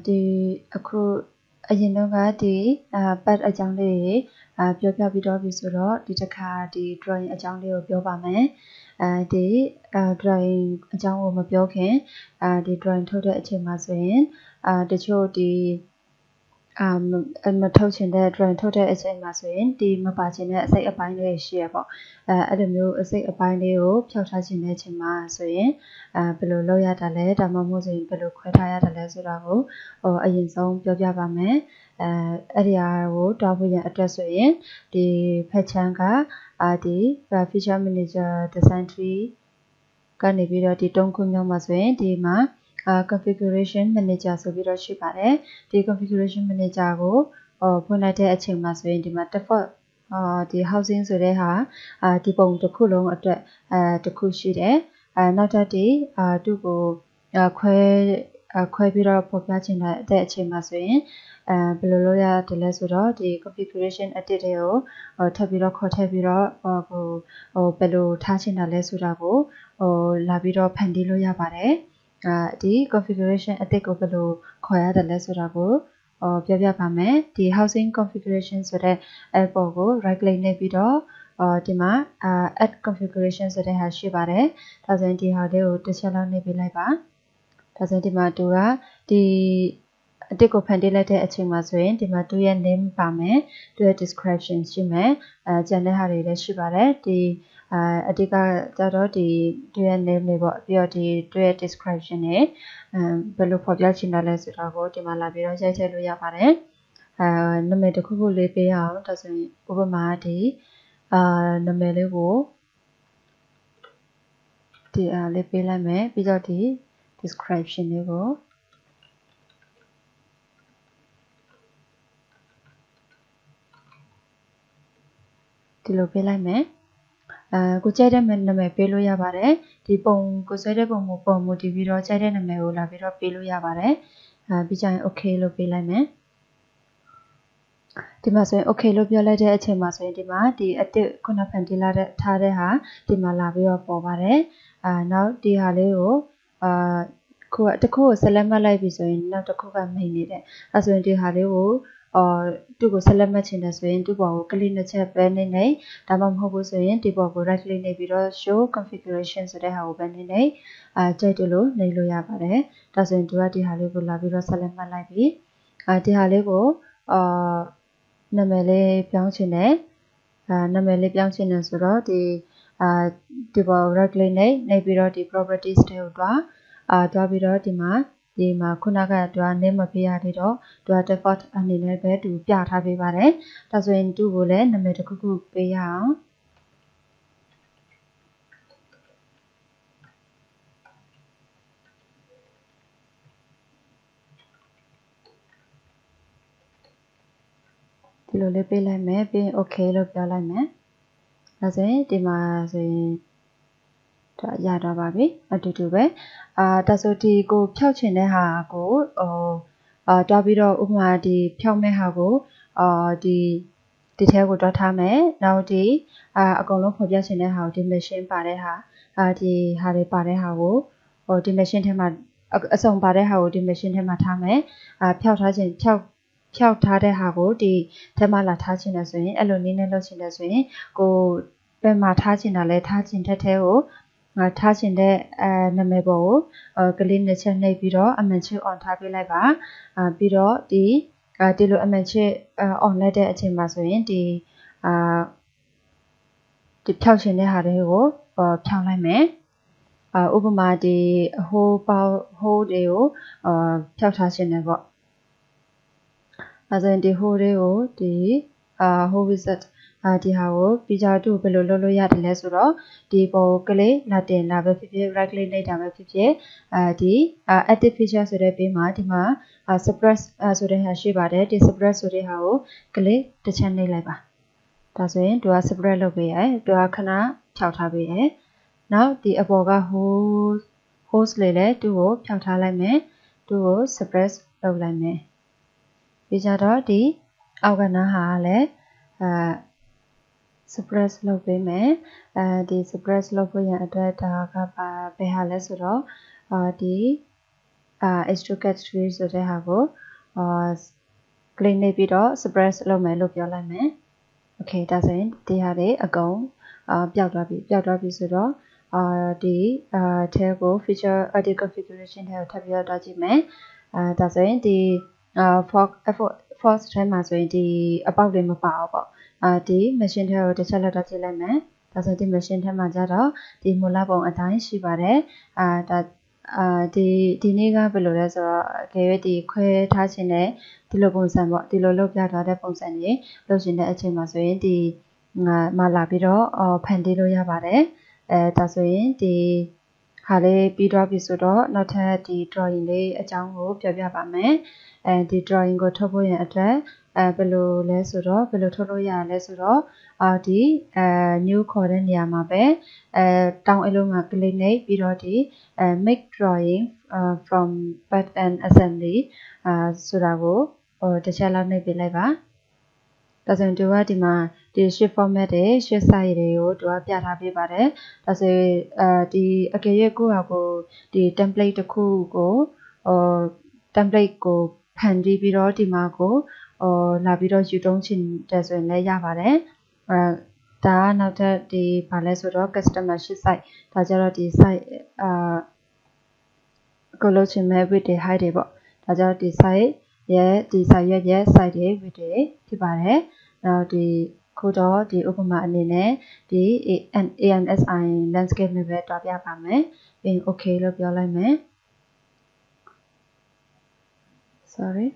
ဒီအခုအရင်တော့ကဒီပတ်အကြောင်းလေးပြောပြပြီးတော့ပြီဆိုတော့ဒီတစ်ခါဒီ drawing အကြောင်းလေးကိုပြောပါမယ်ဒီ drawing အကြောင်းကိုမပြောခင်ဒီ drawing ထုတ်တဲ့အချိန်မှာဆိုရင်တချို့ဒီမထုတ်ချင်တဲ့ drawing ထုတ်တဲ့အချိန်မှာဆိုရင်ဒီမပါချင်တဲ့အစိတ်အပိုင်းလေးရှိရပေါ့အဲ့လိုမျိုးအစိတ်အပိုင်းလေးကိုဖျောက်ထားချင်တဲ့အချိန်မှာဆိုရင်ဘယ်လိုလုပ်ရတာလဲဒါမှမဟုတ်ဆိုရင်ဘယ်လိုခွဲထားရတာလဲဆိုတာကိုအရင်ဆုံးပြောပြပါမယ်အဲ့ဒီအားကိုတွားဖို့ရန်အတွက်ဆိုရင်ဒီဖက်ချမ်းကဒီ feature manager design tree ကနေပြီးတော့ဒီတုံးခုမြောက်မှာဆိုရင်ဒီမှာconfiguration manager ဆိုပြီးတော့ရှိပါတယ်ဒီ configuration manager ကိုဖွင့်လိုက်တဲ့အချိန်မှာဆိုရင်ဒီမှာ default ဒီ housing ဆိုတဲ့ဟာဒီပုံတစ်ခုလုံးအတွက်တစ်ခုရှိတယ်နောက်ထပ်ဒီသူ့ကိုခွဲပြီးတော့ပေါ်ပြချင်တဲ့အချိန်မှာဆိုရင်ဘယ်လိုလုပ်ရတယ်လဲဆိုတော့ဒီ configuration edit တွေကိုထပ်ပြီးတော့ခေါ်ထည့်ပြီးတော့ဘယ်လိုထားချင်တာလဲဆိုတာကိုလာပြီးတော့ဖန်တီးလို့ရပါတယ်ဒီ configuration edit ကိုဘယ်လိုခေါ်ရတယ်လဲဆိုတာကိုပြောပြပါမယ်ဒီ housing configuration ဆိုတဲ့ app ပေါ်ကို right click နဲ့ပြီးတော့ဒီမှာadd configuration ဆိုတဲ့ဟာရှိပါတယ်ဒါဆိုရင်ဒီဟာလေးကိုတစ်ချက်လောက်နှိပ်ပေးလိုက်ပါဒါဆိုရင်ဒီမှာသူကဒီအတစ်ကိုဖန်တီးလိုက်တဲ့အချိန်မှာဆိုရင်ဒီမှာသူရဲ့ name ပါမယ်သူရဲ့ description ရှိမယ်ကျန်တဲ့ဟာတွေလည်းရှိပါတယ်ဒီအတိတ်ကကြတော့ဒီသူရဲ့ name တွေပေါ့ပြီးတော့ဒီသူရဲ့ description တွေဘယ်လိုဖော်ပြချင်တာလဲဆိုတာကိုဒီမှာလာပြီးတော့ရိုက်ထည့်လို့ရပါတယ်နာမည်တစ်ခုခုလေးပေးအောင်ဒါဆိုရင်ဥပမာဒီနာမည်လေးကိုဒီလေးပေးလိုက်မယ်ပြီးတော့ဒီ description လေးကိုဒီလိုပေးလိုက်မယ်ကိုကြိုက်တဲ့နာမည်ပေးလို့ရပါတယ်ဒီပုံကိုဆွဲတဲ့ပုံမူတည်ပြီးတော့ကြိုက်တဲ့နာမည်ကိုလာပြီးတော့ပေးလို့ရပါတယ်ပြီးကြရင် okay လို့ပေးလိုက်မယ်ဒီမှာဆိုရင် okay လို့ပြောလိုက်တဲ့အချိန်မှာဆိုရင်ဒီမှာဒီအတစ်ခုနဖန်တီးလာတဲ့ထားတဲ့ဟာဒီမှာလာပြီးတော့ပေါ်ပါတယ်နောက်ဒီဟာလေးကိုတစ်ခုကိုဆက်လက်မှတ်လိုက်ပြီဆိုရင်နောက်တစ်ခုကမိန်နေတယ်အဲဆိုရင်ဒီဟာလေးကိုသူ့ကိုဆက်လက်မှတ်ချင်တယ်ဆိုရင်သူ့ပေါ်ကိုကလစ်နှစ်ချက်ပဲနေဒါမှမဟုတ်ဘူးဆိုရင်ဒီပေါ်ကို right click နေပြီးတော့ show configuration ဆိုတဲ့ဟာကိုပဲနေကြိုက်တယ်လို့နေလို့ရပါတယ်ဒါဆိုရင်သူကဒီဟာလေးကိုလာပြီးတော့ဆက်လက်မှတ်လိုက်ပြီဒီဟာလေးကိုနာမည်လေးပြောင်းချင်တယ်နာမည်လေးပြောင်းချင်တယ်ဆိုတော့ဒီပေါ် right click နေပြီးတော့ဒီ properties တွေကိုတွားပြီးတော့ဒီမှာခုနကသူက name မပေးရသေးတော့သူက default အနေနဲ့ပဲသူပြထားပေးပါတယ်ဒါဆိုရင်သူ့ကိုလည်းနာမည်တစ်ခုခုပေးရအောင်ဒီလိုလေးပေးလိုက်မယ်ပြီးရင် okay လို့ပြောလိုက်မယ်ဒါဆိုရင်ဒီမှာဆိုရင်ရတော့ပါပြီအတူတူပဲဒါဆိုဒီကိုဖြောက်ချင်တဲ့ဟာကိုတွားပြီးတော့ဥပမာဒီဖြောက်မဲ့ဟာကိုဒီထဲကိုတွားထားမယ်နောက်ဒီအကုန်လုံးဖော်ပြချင်တဲ့ဟာကိုဒီ machine ပါတဲ့ဟာဒီဟာတွေပါတဲ့ဟာကိုဒီ machine ထဲမှာအစုံပါတဲ့ဟာကိုဒီ machine ထဲမှာထားမယ်ဖြောက်ထားတဲ့ဟာကိုဒီထဲမှာလာထားချင်တယ်ဆိုရင်အဲ့လိုနည်းနဲ့လုပ်ချင်တယ်ဆိုရင်ကိုဘယ်မှာထားချင်တာလဲထားချင်တဲ့ထဲကိုထားချင်တဲ့နာမည်ပေါ်ကိုကလစ်နှစ်ချက်နှိပ်ပြီးတော့အမှန်ချစ် on ထားပေးလိုက်ပါပြီးတော့ဒီလိုအမှန်ချစ် on လိုက်တဲ့အချိန်မှာဆိုရင်ဒီဖြောက်ချင်တဲ့ဟာတွေကိုဖြောက်လိုက်မယ်ဥပမာဒီဟိုးတွေကိုဖြောက်ထားချင်တယ်ပေါ့အဲဆိုရင်ဒီဟိုးတွေကိုဒီဟိုး wizardဒီဟာကိုပြီးကြတော့ဘယ်လိုလုပ်လို့ရတယ်လဲဆိုတော့ဒီပုံကလေးလာတင်တာပဲဖြစ်ဖြစ် right click နှိပ်တာပဲဖြစ်ဖြစ်ဒီ edit feature ဆိုတဲ့ဘေးမှာဒီမှာ suppress ဆိုတဲ့ဟာရှိပါတယ်ဒီ suppress ဆိုတဲ့ဟာကိုကလေးတစ်ချက်နှိပ်လိုက်ပါဒါဆိုရင်သူက suppress လုပ်ပေးရဲသူကခဏဖြောက်ထားပေးရဲနောက်ဒီအပေါ်က host လေးလည်းသူ့ကိုဖြောက်ထားလိုက်မယ်သူ့ကို suppress လုပ်လိုက်မယ်ပြီးကြတော့ဒီအောက်ကနားဟာလည်းsuppress လုပ်ပေးမယ်ဒီ suppress လုပ်ဖို့ရန်အတွက်ဒါကဘယ်ဟာလဲဆိုတော့ဒီ h2 category ဆိုတဲ့ဟာကိုclick နေပြီးတော့ suppress လုပ်မယ်လို့ပြောလိုက်မယ် okay ဒါဆိုရင်ဒီဟာတွေအကုန်ပျောက်သွားပြီဆိုတော့ဒီထဲကို feature edit configuration ထဲကိုထပ်ပြီးတော့တွားကြည့်မယ်ဒါဆိုရင်ဒီforce ထဲမှာဆိုရင်ဒီအပေါက်တွေမပါဘူးပေါ့ဒီ machine ထဲကိုတစ်ချက်လောက်တွားကြည့်လိုက်မယ်ဒါဆိုရင်ဒီ machine ထဲမှာကြတော့ဒီမူလပုံအတိုင်းရှိပါတယ်ဒီနေ့ကဘယ်လိုလဲဆိုတော့ဒီခွဲထားခြင်းနဲ့ဒီလိုပုံစံပေါ့ဒီလိုလုပ်ပြထားတဲ့ပုံစံကြီးလုပ်ရှင်တဲ့အချိန်မှာဆိုရင်ဒီမှာလာပြီးတော့ဖန်တီးလို့ရပါတယ်ဒါဆိုရင်ဒီဟာလေးပြီးတော့ပြီဆိုတော့နောက်ထပ်ဒီ drawing လေးအကြောင်းကိုပြောပြပါမယ်ဒီ drawing ကိုထုတ်ဖို့ရန်အတွက်ဘယ်လိုလဲဆိုတော့ဘယ်လိုထုတ်လို့ရလဲဆိုတော့ဒီ new ခေါ်တဲ့နေရာမှာပဲတောင်းအလုံးမှာ click နေပြီးတော့ဒီmake drawing from part and assembly ဆိုတာကိုတစ်ချက်လောက်နှိပ်ပေးလိုက်ပါဒါဆိုရင်သူကဒီမှာဒီ shift format တွေ shift size တွေကိုသူကပြထားပေးပါတယ်ဒါဆိုရင်ဒီအကယ်၍ကိုယ့်ဟာကိုဒီ template တစ်ခုကို template ကိုဖန်တီးပြီးတော့ဒီမှာကိုလာပြီးတော့ယူသုံးချင်တယ်ဆိုရင်လည်းရပါတယ်ဒါကနောက်ထပ်ဒီဘာလဲဆိုတော့ customer shift size ဒါကြတော့ဒီ size ကိုလို့ချင်မဲ့ width တွေ height တွေပေါ့ဒါကြတော့ဒီ size ရဲ့ဒီ size ရဲ့ size တွေ width တွေဖြစ်ပါတယ်နောက်ဒီခုတော့ဒီဥပမာအနေနဲ့ဒီ AMSI landscape နဲ့ပဲတွားပြပါမယ်ပြီးရင် okay လို့ပြောလိုက်မယ် sorry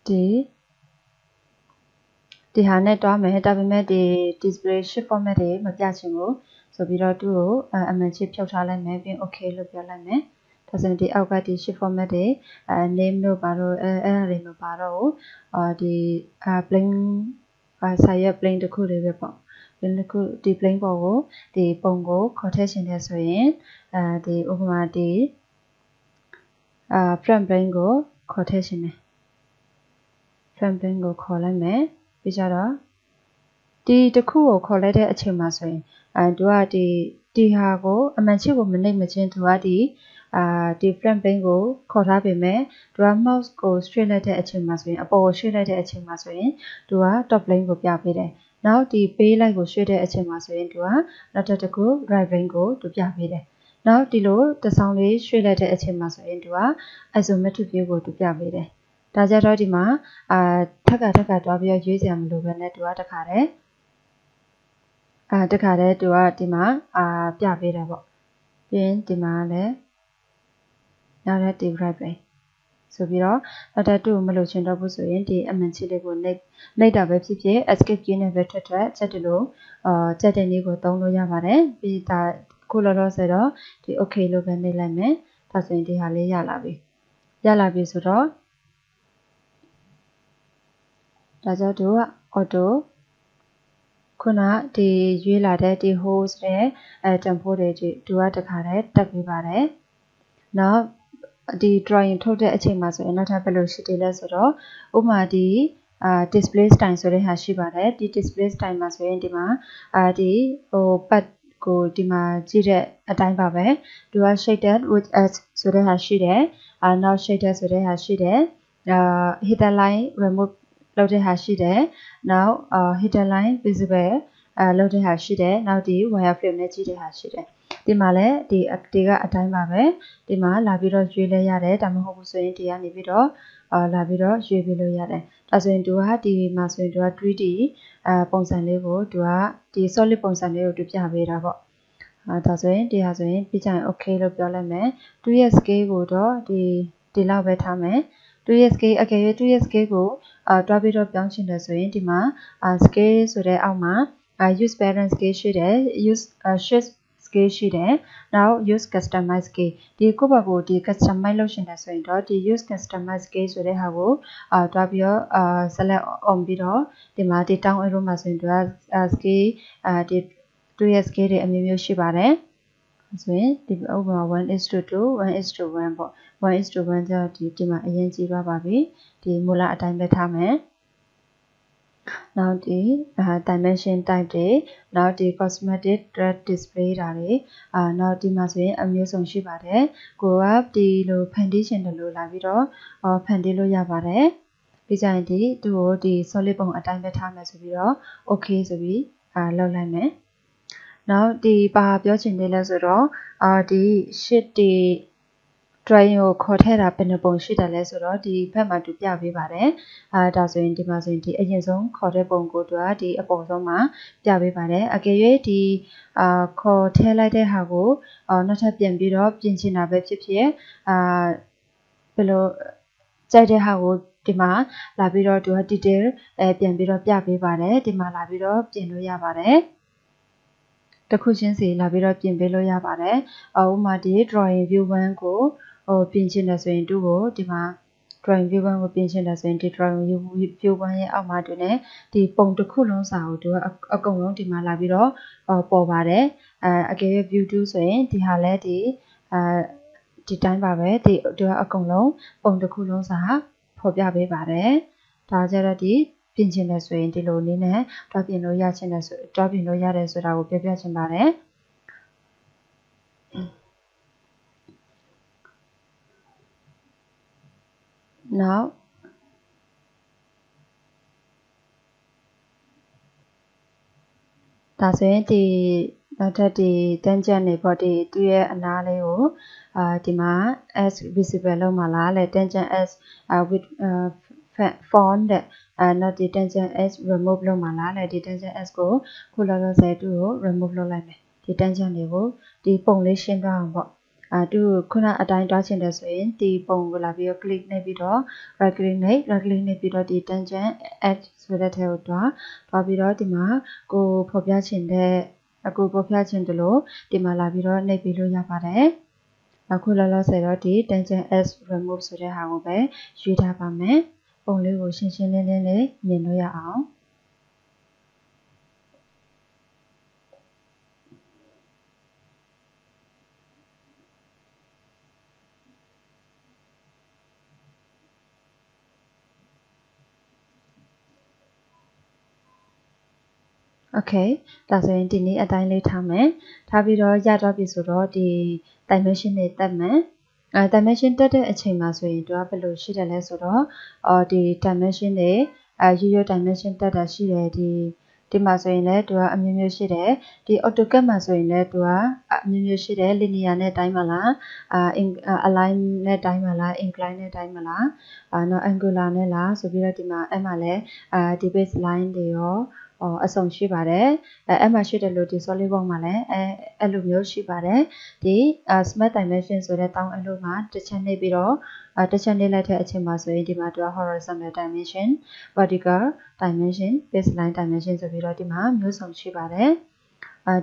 ဒီဟာနဲ့တွားမယ်ဒါပေမဲ့ဒီ display shift format တွေမပြချင်ဘူးဆိုပြီးတော့သူ့ကိုအမှန်ချစ်ဖြုတ်ထားလိုက်မယ်ပြီးရင် okay လို့ပြောလိုက်မယ်ဒါဆိုရင်ဒီအောက်ကဒီ shift format တွေname တို့ပါတော့အဲ့ဒါတွေမပါတော့ဘူးဒီ plain စာရွက် plain တစ်ခုလေးပဲပေါ့ plain တစ်ခုဒီ plain ပေါ်ကိုဒီပုံကိုခေါ်ထည့်ရှင်တယ်ဆိုရင်ဒီဥပမာဒီfront plane ကိုခေါ်ထည့်ရှင်တယ် front plane ကိုခေါ်လိုက်မယ်ပြီးကြတော့ဒီတစ်ခုကိုခေါ်လိုက်တဲ့အချိန်မှာဆိုရင်သူကဒီဟာကိုအမှန်ချစ်ကိုမနှိပ်မချင်းသူကဒီ front plane ကိုခေါ်ထားပေမဲ့သူက mouse ကို straight လိုက်တဲ့အချိန်မှာဆိုရင်အပေါ်ကိုရွှေ့လိုက်တဲ့အချိန်မှာဆိုရင်သူက top plane ကိုပြပေးတယ်နောက်ဒီ page light ကိုရွှေ့တဲ့အချိန်မှာဆိုရင်သူကနောက်ထပ်တစ်ခု right plane ကိုသူပြပေးတယ်နောက်ဒီလိုတစ်ဆောင်လေးရွှေ့လိုက်တဲ့အချိန်မှာဆိုရင်သူက isometric view ကိုသူပြပေးတယ်ဒါကြတော့ဒီမှာထပ်ခါတွားပြီးရွေးစရာမလိုဘဲနဲ့သူကတခါတည်းသူကဒီမှာပြပေးတယ်ပေါ့ပြီးရင်ဒီမှာလည်းနောက်တဲ့ဒီ right ပဲဆိုပြီးတော့နောက်ထပ်သူ့ကိုမလို့ချင်တော့ဘူးဆိုရင်ဒီအမှန်ချစ်လေးကိုနှိပ်တာပဲဖြစ်ဖြစ် escape key နဲ့ပဲထွက်ချက်တယ်လို့ချက်တဲ့နည်းကိုသုံးလို့ရပါတယ်ပြီးဒါခုလောလောဆယ်တော့ဒီ okay လို့ပဲနှိပ်လိုက်မယ်ဒါဆိုရင်ဒီဟာလေးရလာပြီဆိုတော့ဒါကြောင့်သူက auto ခုနဒီရွေးလာတဲ့ဒီ host တဲ့တန်ဖိုးတွေသူကတခါတည်းတက်ပေးပါတယ်နောက်ဒီ drawing ထုတ်တဲ့အချိန်မှာဆိုရင်နောက်ထပ်ဘယ်လိုရှိသေးလဲဆိုတော့ဥပမာဒီdisplay style ဆိုတဲ့ဟာရှိပါတယ်ဒီ display style မှာဆိုရင်ဒီမှာဒီပတ်ကိုဒီမှာကြည့်တဲ့အတိုင်းပါပဲသူက shaded with edge ဆိုတဲ့ဟာရှိတယ်နောက် shaded ဆိုတဲ့ဟာရှိတယ်hidden line remove လုပ်တဲ့ဟာရှိတယ်နောက်hidden line visible လုပ်တဲ့ဟာရှိတယ်နောက်ဒီ wireframe နဲ့ကြည့်တဲ့ဟာရှိတယ်ဒီမှာလည်းဒီကအတိုင်းပါပဲဒီမှာလာပြီးတော့ရွေးလဲရတယ်ဒါမှမဟုတ်ဘူးဆိုရင်ဒီကနေပြီးတော့လာပြီးတော့ရွေးပြီးလို့ရတယ်ဒါဆိုရင်သူကဒီမှာဆိုရင်သူက 3D ပုံစံလေးကိုသူကဒီ solid ပုံစံလေးကိုသူပြပေးတာပေါ့ဒါဆိုရင်ဒီဟာဆိုရင်ပြီးကြရင် okay လို့ပြောလိုက်မယ်သူရဲ့ scale ကိုတော့ဒီလောက်ပဲထားမယ်သူရဲ့ scale အကယ်၍သူရဲ့ scale ကိုတွားပြီးတော့ပြောင်းချင်တယ်ဆိုရင်ဒီမှာ scale ဆိုတဲ့အောက်မှာuse parent scale ရှိတယ် use shift scale ရှိတယ်နောက် use customize scale ဒီကိုယ့်ဘက်ကိုဒီ customize လုပ်ရှင်တယ်ဆိုရင်တော့ဒီ use customize scale ဆိုတဲ့ဟာကိုတွားပြီးတော့select on ပြီးတော့ဒီမှာဒီ down arrow မှာဆိုရင်သူက scale ဒီသူရဲ့ scale တွေအမျိုးမျိုးရှိပါတယ်ဆိုရင်ဒီဥပမာ 1:2 1:1 ပေါ့ 1:1 ကျတော့ဒီမှာအရင်ကြည့်သွားပါပြီဒီမူလအတိုင်းပဲထားမယ် နောက်ဒီ dimension type တွေနောက်ဒီ cosmetic thread display ဓာတ်တွေနောက်ဒီမှာဆိုရင်အမျိုးစုံရှိပါတယ်ကိုကဒီလိုဖန်တီးခြင်းတလို့လာပြီးတော့ဖန်တီးလို့ရပါတယ်ပြီးကြရင်ဒီသူ့ကိုဒီ solid ပုံအတိုင်းပဲထားမယ်ဆိုပြီးတော့ okay ဆိုပြီးလောက်လိုက်မယ်နောက်ဒီပါပြောချင်သေးလဲဆိုတော့ဒီ sheet ဒီ drawing ကိုခေါ်ထည့်တာဘယ်နှပုံရှိတယ်လဲဆိုတော့ဒီဘက်မှာသူပြပေးပါတယ်ဒါဆိုရင်ဒီမှာဆိုရင်ဒီအရင်ဆုံးခေါ်တဲ့ပုံကိုသူကဒီအပုံဆုံးမှာပြပေးပါတယ်အကယ်၍ဒီခေါ်ထည့်လိုက်တဲ့ဟာကိုနောက်ထပ်ပြန်ပြီးတော့ပြင်ချင်တာပဲဖြစ်ဖြစ်ဘယ်လိုကြိုက်တဲ့ဟာကိုဒီမှာလာပြီးတော့သူက detail ပြန်ပြီးတော့ပြပေးပါတယ်ဒီမှာလာပြီးတော့ပြင်လို့ရပါတယ်တစ်ခုချင်းစီလာပြီးတော့ပြင်ပေးလို့ရပါတယ်ဥပမာဒီ drawing view 1ကိုပြင်ချင်တယ်ဆိုရင်သူ့ကိုဒီမှာ drawing view 1ကိုပြင်ချင်တယ်ဆိုရင်ဒီ drawing view 1ရဲ့အောက်မှာတွင်ဒီပုံတစ်ခုလုံးစာကိုသူကအကုန်လုံးဒီမှာလာပြီးတော့ပေါ်ပါတယ်အကယ်၍ view 2ဆိုရင်ဒီဟာလဲဒီတိုင်းပါပဲဒီသူကအကုန်လုံးပုံတစ်ခုလုံးစာဖော်ပြပေးပါတယ်ဒါကြတော့ဒီပြင်ချင်တယ်ဆိုရင်ဒီလိုနည်းနဲ့တွားပြင်လို့ရချင်တယ်ဆိုတွားပြင်လို့ရတယ်ဆိုတာကိုပြောပြချင်ပါတယ်နောက်ဒါဆိုရင်ဒီနောက်ထပ်ဒီတန်းကျပ်နေပေါ့ဒီသူ့ရဲ့အနားလေးကိုဒီမှာ as visible လောက်မှာလားလေတန်းကျပ် as with font တဲ့နောက်ဒီ tangent s remove လုပ်မှာလားလေဒီ tangent s ကိုခုလောလောဆယ်သူ့ကို remove လုပ်လိုက်မယ်ဒီ tangent တွေကိုဒီပုံလေးရှင်းသွားအောင်ပေါ့သူခုနအတိုင်းတွားချင်တယ်ဆိုရင်ဒီပုံကိုလာပြီးတော့ click နှိပ်ပြီးတော့ right click နှိပ်ပြီးတော့ဒီ tangent add ဆိုတဲ့ထဲကိုတွားပြီးတော့ဒီမှာကိုဖော်ပြချင်တယ်လို့ဒီမှာလာပြီးတော့နှိပ်ပြီးလို့ရပါတယ်အခုလောလောဆယ်တော့ဒီ tangent s remove ဆိုတဲ့ဟာကိုပဲရွေးထားပါမယ်ပုံလေးကိုရှင်းရှင်းလင်းလင်းလေးမြင်လို့ရအောင် Okay ဒါဆိုရင်ဒီနေ့အတိုင်းလေးထားမယ်ထားပြီးတော့ရတော့ပြီဆိုတော့ဒီ dimension တွေတက်မယ်dimension တက်တဲ့အချိန်မှာဆိုရင်သူကဘယ်လိုရှိတယ်လဲဆိုတော့ဒီ dimension တွေရိုးရိုး dimension တက်တာရှိတယ်ဒီမှာဆိုရင်လည်းသူကအမျိုးမျိုးရှိတယ်ဒီ AutoCAD မှာဆိုရင်လည်းသူကအမျိုးမျိုးရှိတယ် linear နဲ့တိုင်းမလားalign နဲ့တိုင်းမလား incline နဲ့တိုင်းမလားနောက် angular နဲ့လားဆိုပြီးတော့ဒီမှာအဲ့မှာလည်းဒီ baseline တွေရောအစုံရှိပါတယ်အဲ့မှာရှိတယ်လို့ဒီ solid work မှာလည်းအဲ့လိုမျိုးရှိပါတယ်ဒီ smart dimension ဆိုတဲ့တောင်းအဲ့လိုမှာတစ်ချက်နှိပ်ပြီးတော့တစ်ချက်နှိပ်လိုက်တဲ့အချိန်မှာဆိုရင်ဒီမှာသူက horizontal dimension vertical dimension baseline dimension ဆိုပြီးတော့ဒီမှာမျိုးစုံရှိပါတယ်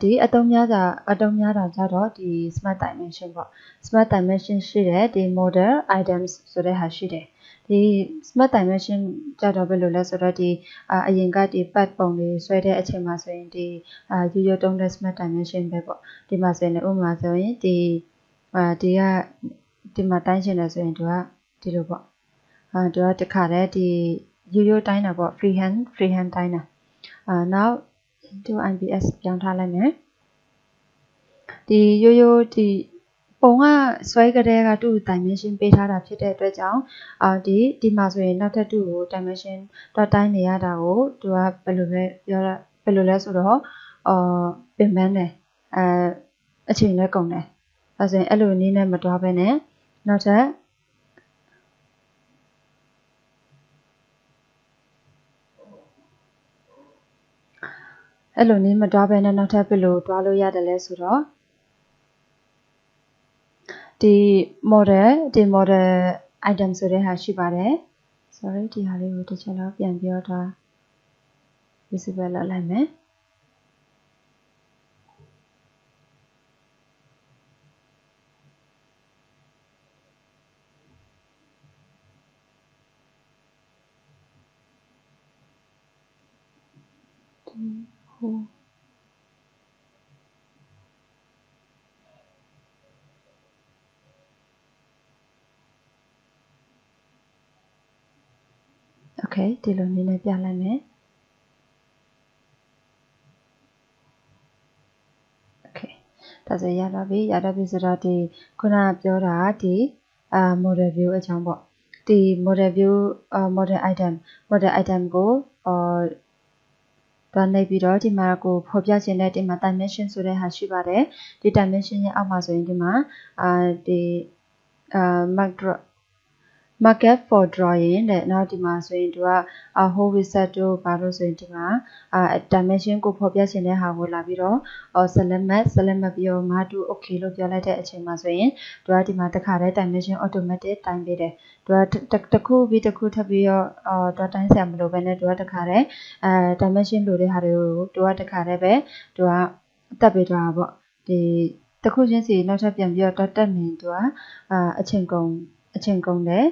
ဒီအတုံးများတာကြတော့ဒီ smart dimension ပေါ့ smart dimension ရှိတယ်ဒီ model items ဆိုတဲ့ဟာရှိတယ်ဒီ smart dimension ကြတော့ဘယ်လိုလဲဆိုတော့ဒီအရင်ကဒီ pad ပုံတွေဆွဲတဲ့အချိန်မှာဆိုရင်ဒီရိုးရိုးတုံးတဲ့ smart dimension ပဲပေါ့ဒီမှာဆိုရင်ဥပမာဆိုရင်ဒီမှာတိုင်းချင်တယ်ဆိုရင်သူကဒီလိုပေါ့သူကတခါတည်းဒီရိုးရိုးတိုင်းတာပေါ့ free hand တိုင်းတာနောက်သူ IPS ပြောင်းထားလိုက်မယ်ဒီရိုးရိုးဒီပုံကဆွဲကြတဲ့ကသူ့ dimension ပေးထားတာဖြစ်တဲ့အတွက်ကြောင့်ဒီမှာဆိုရင်နောက်ထပ်သူ့ကို dimension တော့တိုင်းနေရတာကိုသူကဘယ်လိုလဲဆိုတော့ပင်ပန်းတယ်အချိန်လည်းကုန်တယ်ဒါဆိုရင်အဲ့လိုနည်းနဲ့မတွားဘဲနဲ့နောက်ထပ်အဲ့လိုနည်းမတွားဘဲနဲ့နောက်ထပ်ဘယ်လိုတွားလို့ရတယ်လဲဆိုတော့ဒီ model item ဆိုတဲ့ဟာရှိပါတယ် sorry ဒီဟာလေးကိုတစ်ချက်လောက်ပြန်ပြောတာ visible လုပ်လိုက်မယ်โอเคဒီလိုနည်းနဲ့ပြလိုက်မယ် ဒါဆိုရတော့ပြီဆိုတော့ဒီခုနပြောတာဒီ model view အကြောင်းပေါ့ဒီ model view model item ကိုသွားနေပြီးတော့ဒီမှာကိုဖော်ပြခြင်းတဲ့ဒီမှာ dimension ဆိုတဲ့ဟာရှိပါတယ်ဒီ dimension ရဲ့အောက်မှာဆိုရင်ဒီမှာဒီ market for drawing တဲ့နောက်ဒီမှာဆိုရင်သူက whole wizard တို့ဘာလို့ဆိုရင်ဒီမှာdimension ကိုဖော်ပြခြင်းတဲ့ဟာကိုလာပြီးတော့ select map ပြီးတော့ mark to okay လို့ပြောလိုက်တဲ့အချိန်မှာဆိုရင်သူကဒီမှာတစ်ခါတည်း dimension automatic တိုင်းပေးတယ်သူကတစ်ခုပြီးတစ်ခုထပ်ပြီးတော့သူတိုင်းဆရာမလို့ပဲနဲ့သူကတစ်ခါတည်းdimension လိုတဲ့ဟာတွေကိုသူကတစ်ခါတည်းပဲသူကတက်ပေးသွားတာပေါ့ဒီတစ်ခုချင်းစီနောက်ထပ်ပြန်ပြီးတော့တက်နေသူကအချိန်ကုန်တယ်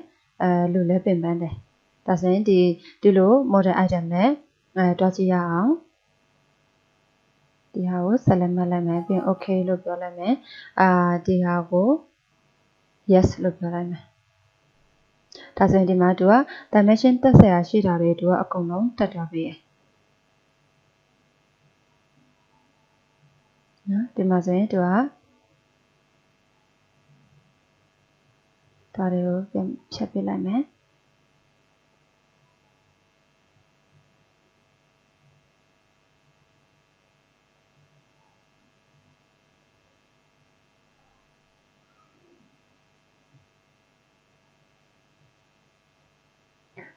လူလဲပင်ပန်းတယ်ဒါဆိုရင်ဒီလို model item နဲ့တွားကြည့်ရအောင်ဒီဟာကို select လိုက်မယ်ပြီးရင် okay လို့ပြောလိုက်မယ်ဒီဟာကို yes လို့ပြောလိုက်မယ်ဒါဆိုရင်ဒီမှာသူက dimension တက်ဆရာရှိတာတွေသူကအကုန်လုံးတက်သွားပြီနော်ဒီမှာဆိုရင်သူကဒါတွေကိုပြန်ဖြတ်ပြလိုက်မယ်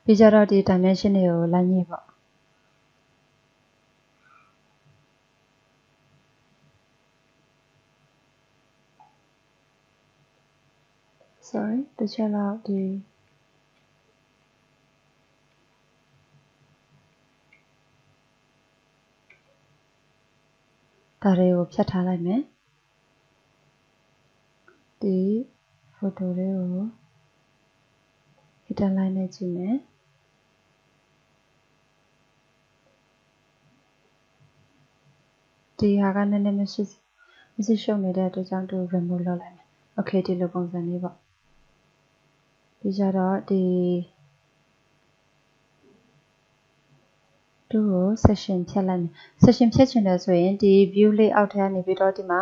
ပြီးကြတော့ဒီ dimension တွေကိုလိုက်ညှိပေါ့sorry တစ်ချက်လောက်ဒီဒါတွေကိုဖြတ်ထားလိုက်မယ်ဒီ photo လေးကို hidden line နဲ့ကြည့်မယ်ဒီဟာကနည်းနည်းမရှိရှုပ်နေတဲ့အတွက်ကြောင့်သူ remove လုပ်လိုက်မယ် okay ဒီလိုပုံစံလေးပေါ့ပြီးကြတော့ဒီသူ့ကို section ဖြတ်လိုက်မယ် section ဖြတ်ချင်တယ်ဆိုရင်ဒီ view layout ထဲကနေပြီးတော့ဒီမှာ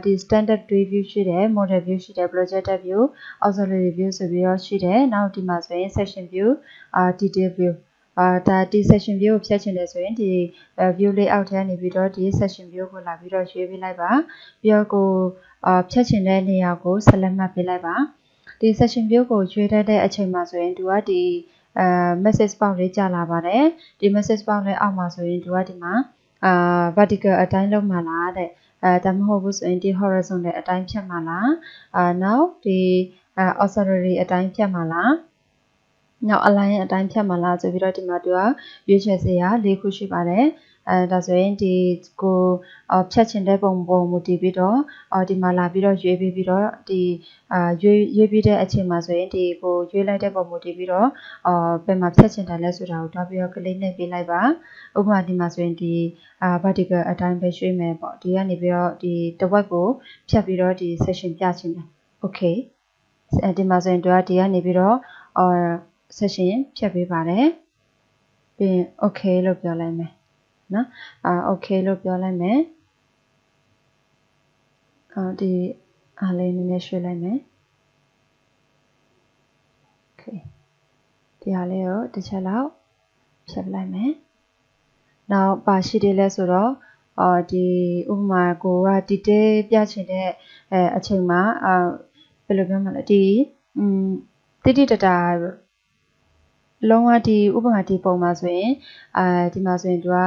ဒီ standard view ရှိတယ် model view ရှိတယ် projected view auxiliary view ဆိုပြီးတော့ရှိတယ်နောက်ဒီမှာဆိုရင် section view detail viewဒါဒီ section view ကိုဖြတ်ချင်တယ်ဆိုရင်ဒီ view layout ထဲကနေပြီးတော့ဒီ section view ကိုလာပြီးတော့ရွေးပေးလိုက်ပါပြီးတော့ကိုဖြတ်ချင်တဲ့နေရာကို select မှတ်ပေးလိုက်ပါဒီ section view ကိုရွေးတဲ့အချိန်မှာဆိုရင်သူကဒီ message box လေးကြာလာပါတယ်ဒီ message box လေးအောက်မှာဆိုရင်သူကဒီမှာvertical အတိုင်းလုံးမှာလားတဲ့ဒါမှမဟုတ်ဘူးဆိုရင်ဒီ horizontal အတိုင်းဖြတ်မှာလားနောက်ဒီ auxiliary အတိုင်းဖြတ်မှာလားနောက် align အတိုင်းဖြတ်မှာလားဆိုပြီးတော့ဒီမှာသူကရွေးချယ်စရာ၄ခုရှိပါတယ်ဒါဆိုရင်ဒီကိုဖြတ်ချင်တဲ့ပုံမူတည်ပြီးတော့ဒီမှာလာပြီးတော့ရွေးပြီးတော့ဒီရွေးပြီးတဲ့အချိန်မှာဆိုရင်ဒီကိုရွေးလိုက်တဲ့ပုံမူတည်ပြီးတော့ဘယ်မှာဖြတ်ချင်တယ်လဲဆိုတာကိုတွားပြီးတော့ click နဲ့ပေးလိုက်ပါဥပမာဒီမှာဆိုရင်ဒီ vertical အတိုင်းပဲရွှေ့မယ်ပေါ့ဒီကနေပြီးတော့ဒီတစ်ဝက်ကိုဖြတ်ပြီးတော့ဒီ section ပြချင်တယ် okay ဒီမှာဆိုရင်သူကဒီကနေပြီးတော့section ဖြတ်ပေးပါတယ်ပြီးရင် okay လို့ပြောလိုက်မယ်နော်okay လို့ပြောလိုက်မယ်ဒီအားလေးနည်းနည်းရွှေ့လိုက်မယ် okay ဒီအားလေးကိုတစ်ချက်လောက်ဖြတ်လိုက်မယ်နောက်ပါရှိသေးလဲဆိုတော့ဒီဥပမာကိုက detail ပြချင်တဲ့အချိန်မှာဘယ်လိုပြောမလဲဒီတိတတာလုံးဝဒီဥပမာဒီပုံမှာဆိုရင်ဒီမှာဆိုရင်သူက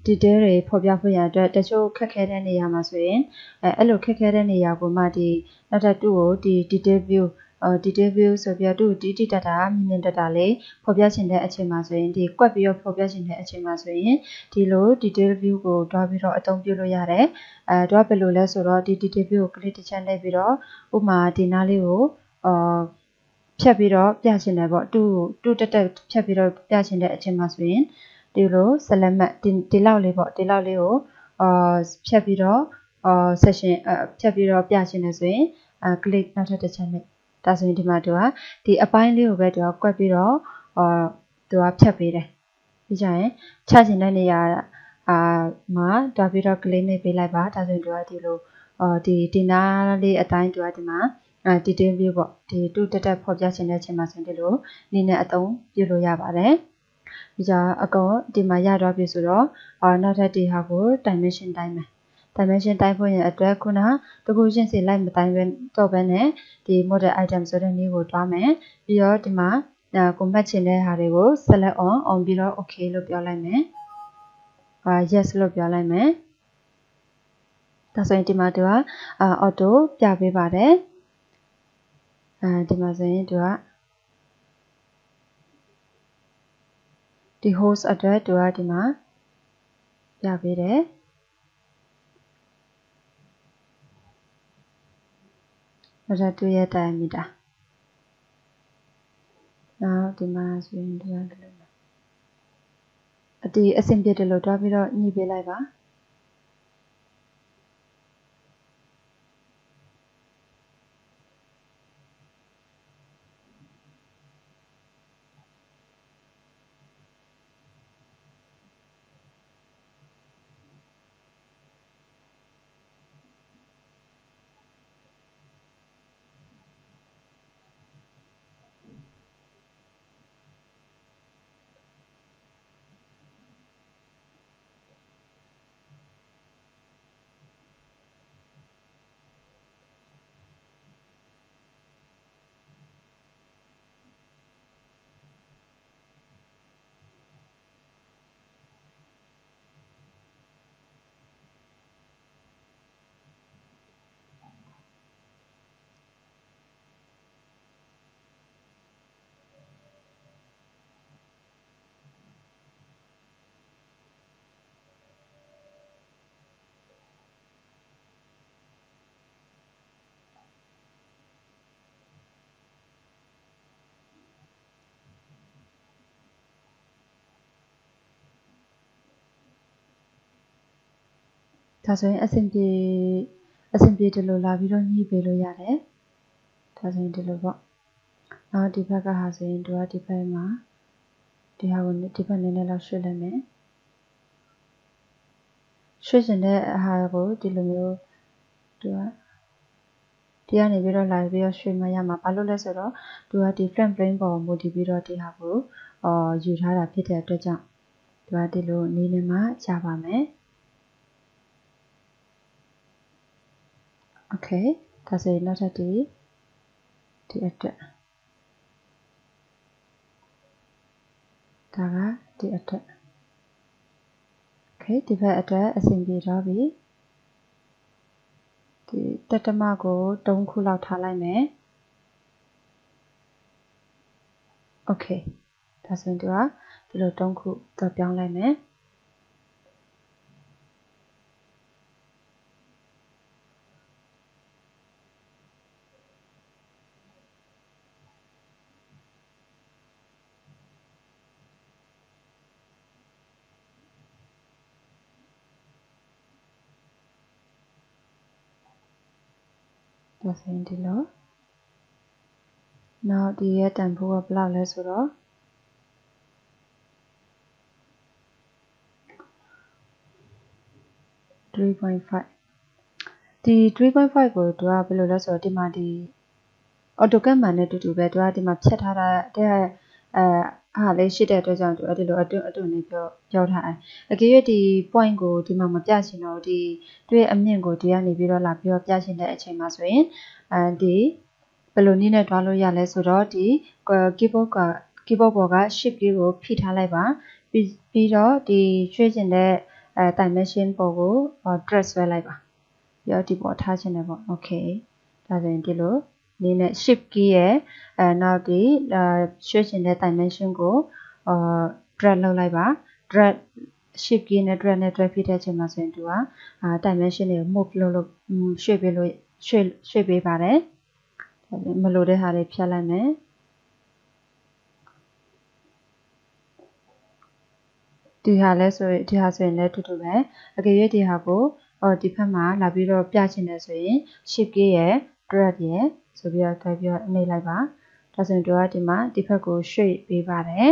detail တွေဖော်ပြဖို့ရအတွက်တချို့ခက်ခဲတဲ့နေရာမှာဆိုရင်အဲ့လိုခက်ခဲတဲ့နေရာကိုမှဒီနောက်ထပ်သူ့ကိုဒီ detail view ဆိုပြီးတော့သူ့တိတတာမြင်တတာလေးဖော်ပြချင်တဲ့အချိန်မှာဆိုရင်ဒီကွက်ပြီးတော့ဖော်ပြချင်တဲ့အချိန်မှာဆိုရင်ဒီလို detail view ကိုတွားပြီးတော့အသုံးပြုလို့ရတယ်တွားဘယ်လိုလဲဆိုတော့ဒီ detail view ကို click တစ်ချက်နှိပ်ပြီးတော့ဥပမာဒီနားလေးကိုဖြတ်ပြီးတော့ပြချင်တယ်ပေါ့တူတက်ဖြတ်ပြီးတော့ပြချင်တဲ့အချိန်မှာဆိုရင်ဒီလို select မှတ်ဒီလောက်လေးပေါ့ဒီလောက်လေးကိုဖြတ်ပြီးတော့ section ဖြတ်ပြီးတော့ပြချင်တယ်ဆိုရင်click နောက်ထပ်တစ်ချက်နဲ့ဒါဆိုရင်ဒီမှာသူကဒီအပိုင်းလေးကိုပဲသူကကွက်ပြီးတော့သူကဖြတ်ပေးတယ်ပြီးကြရင်ချချင်တဲ့နေရာ တွားပြီးတော့ click နေပေးလိုက်ပါဒါဆိုရင်တို့ကဒီလိုဒီနားလေးအတိုင်းတို့ကဒီမှာdetail view ပေါ့ဒီတူတက်တက်ဖော်ပြခြင်းတဲ့အချိန်မှာဆိုရင်ဒီလိုနည်းနဲ့အသုံးပြုလို့ရပါတယ်ဒီကြအကောင်ဒီမှာရတော့ပြီဆိုတော့နောက်ထပ်ဒီဟာကို dimension တိုင်းမယ် dimension တိုင်းဖို့ရင်အတွက်ခုနတခုချင်းစီလိုက်မတိုင်းပဲတော့ပဲနဲ့ဒီ model item ဆိုတဲ့နည်းကိုတွားမယ်ပြီးတော့ဒီမှာကိုမှတ်ချင်တဲ့ဟာတွေကို select on ပြီးတော့ okay လို့ပြောလိုက်မယ်yes လို့ပြောလိုက်မယ်ဒါဆိုရင်ဒီမှာသူကauto ပြပေးပါတယ်ဒီမှာဆိုရင်သူကဒီ host အတွက်သူကဒီမှာပြပေးတယ်ဒါသူရဲ့ diameter နောက်ဒီမှာဆိုရင်သူကဒီလိုဒီအဆင်ပြေတယ်လို့တွားပြီးတော့ညှိပေးလိုက်ပါဒါဆိုရင်အဆင်ပြေတယ်လို့လာပြီးတော့ညှိပေးလို့ရတယ်ဒါဆိုရင်ဒီလိုပေါ့နောက်ဒီဘက်ကဟာဆိုရင်သူကဒီဘက်မှာဒီဟာကိုဒီဘက်နည်းနည်းလောက်ရွှေ့လိုက်မယ်ရွှေ့ချင်တဲ့ဟာကိုဒီလိုမျိုးသူကဒီကနေပြီးတော့လာပြီးတော့ရွှေ့မရမှာဘာလို့လဲဆိုတော့သူကဒီ frame plane ပေါ်မူတည်ပြီးတော့ဒီဟာကိုယူထားတာဖြစ်တဲ့အတွက်ကြောင့်သူကဒီလိုနည်းနဲ့မှရပါမယ်โอเคဒါဆိုရင်နောက်ထပ်ဒီအတွက်ဒါကဒီအတွက်โอเคဒီဘက်အတွက်အဆင်ပြေတော့ပြီဒီတက်တမကို3ခုလောက်ထားလိုက်မယ်โอเคဒါဆိုရင်သူကဒီလို3ခုတော့ပြောင်းလိုက်မယ်ဒါဆိုရင်ဒီလိုနောက်ဒီရဲ့တန်ဖိုးကဘယ်လောက်လဲဆိုတော့3.5ဒီ 3.5 ကိုသူကဘယ်လိုလဲဆိုတော့ဒီမှာဒီ AutoCAD မှန်နဲ့တူတူပဲသူကဒီမှာဖြတ်ထားတဲ့အားလေးရှိတဲ့အတွက်ကြောင့်သူအဲ့ဒီလိုအတွင်းနဲ့ပြောထားတယ်အကယ်၍ဒီ point ကိုဒီမှာမပြချင်တော့ဒီတွေ့အမြင့်ကိုဒီကနေပြီးတော့လာပြီးတော့ပြချင်တဲ့အချိန်မှာဆိုရင်ဒီဘယ်လိုနည်းနဲ့တွားလို့ရလဲဆိုတော့ဒီ keyboard ပေါ်က shift key ကိုဖိထားလိုက်ပါပြီးတော့ဒီရွှေ့ချင်တဲ့ dimension ပေါ်ကို drag ဆွဲလိုက်ပါပြီးတော့ဒီပေါ်ထားချင်တယ်ပေါ့ okay ဒါဆိုရင်ဒီလိုနည်းနဲ့ shift key ရဲ့နောက်ဒီရွှေ့ချင်တဲ့ dimension ကိုdrag လုပ်လိုက်ပါ drag shift key နဲ့ drag နဲ့တွဲဖိတဲ့အချိန်မှာဆိုရင်သူကdimension တွေကို move လုပ်ရွှေ့ပေးပါတယ်မလိုတဲ့ဟာတွေဖြတ်လိုက်မယ်ဒီဟာဆိုရင်လည်းတူတူပဲအကယ်၍ဒီဟာကိုဒီဘက်မှာလာပြီးတော့ပြချင်တယ်ဆိုရင် shift key ရဲ့ drag ရဲ့ဆိုပြီးတော့တွဲပြီးတော့နှိပ်လိုက်ပါဒါဆိုရင်တို့ကဒီမှာဒီဘက်ကိုရွှေ့ပေးပါတယ်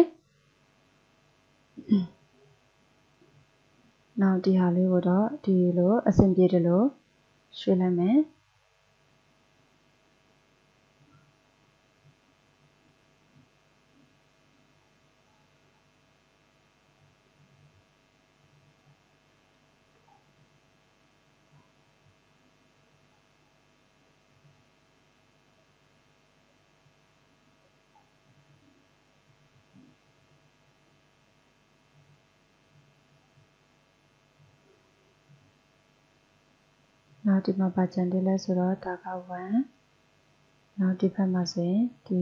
နောက်ဒီဟာလေးကိုတော့ဒီလိုအဆင်ပြေတယ်လို့ရွှေ့လိုက်မယ်နောက်ဒီမှာပါချန်တယ်လဲဆိုတော့ဒါက1နောက်ဒီဘက်မှာဆိုရင်ဒီ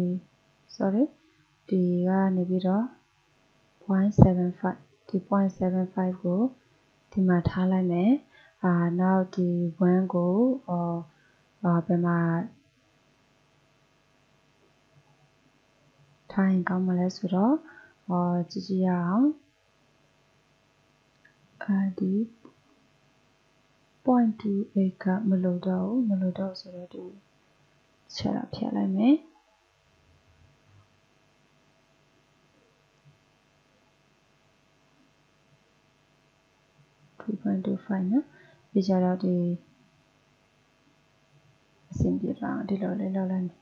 sorry ဒီကနေပြီးတော့ 0.75 ဒီ 0.75 ကိုဒီမှာထားလိုက်မယ်နောက်ဒီ1ကိုဘယ်မှာထားရင်ကောင်းမလဲဆိုတော့ကြည့်ကြည့်ရအောင်ဒီ 0.28 ကမလို့တော့ဆိုတော့ဒီချက်တာဖြတ်လိုက်မယ်2.25 နော်ပြီးကြတော့ဒီအဆင်ပြေတော့ဒီလိုလေးလောက်လိုက်မယ်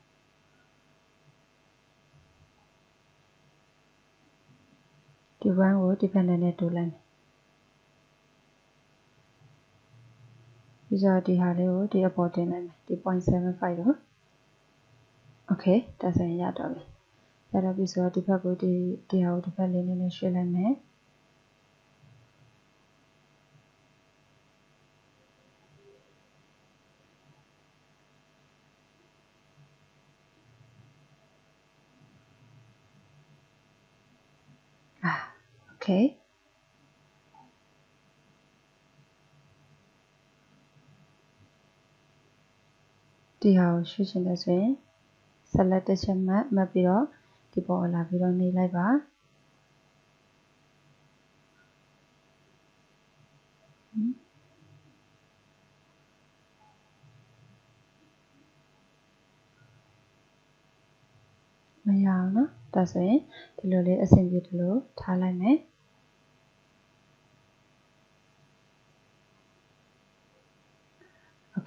ဒီ1ကိုဒီဘက်နဲ့တိုးလိုက်မယ်ပြီးကြတော့ဒီဟာလေးကိုဒီအပေါ်တင်လိုက်မယ်ဒီ 0.75 တော့ okay ဒါဆိုရင်ရတော့ပြီရတော့ပြီဆိုတော့ဒီဘက်ကိုဒီဟာကိုဒီဘက်လေးနဲ့ရွှေ့လိုက်မယ်okay ဒီဟာကိုရွှေ့ချင်တယ်ဆိုရင် select တစ်ချက်မှတ်ပြီးတော့ဒီပေါ်လာပြီးတော့နှိပ်လိုက်ပါမရအောင်နော်ဒါဆိုရင်ဒီလိုလေးအဆင်ပြေတယ်လို့ထားလိုက်မယ်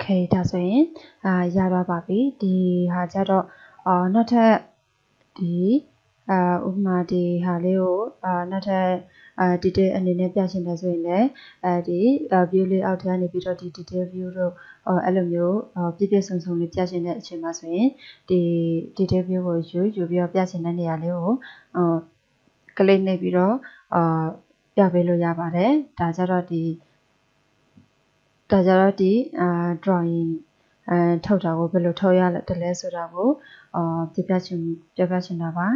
Okay ဒါဆိုရင်ရတော့ပါပြီဒီဟာကြတော့နောက်ထပ်ဒီဥပမာဒီဟာလေးကိုနောက်ထပ်detail အနေနဲ့ပြချင်တယ်ဆိုရင်လည်းဒီ view layout ထဲကနေပြီးတော့ဒီ detail view တို့အဲ့လိုမျိုးပြည့်ပြည့်စုံစုံလေးပြချင်တဲ့အချိန်မှာဆိုရင်ဒီ detail view ကိုယူပြီးတော့ပြချင်တဲ့နေရာလေးကိုကလစ်နှိပ်ပြီးတော့ပြပေးလို့ရပါတယ်ဒါကြတော့ဒီ drawing ထုတ်တာကိုဘယ်လိုထုတ်ရလဲဆိုတာကိုပြပြချင်တာပါ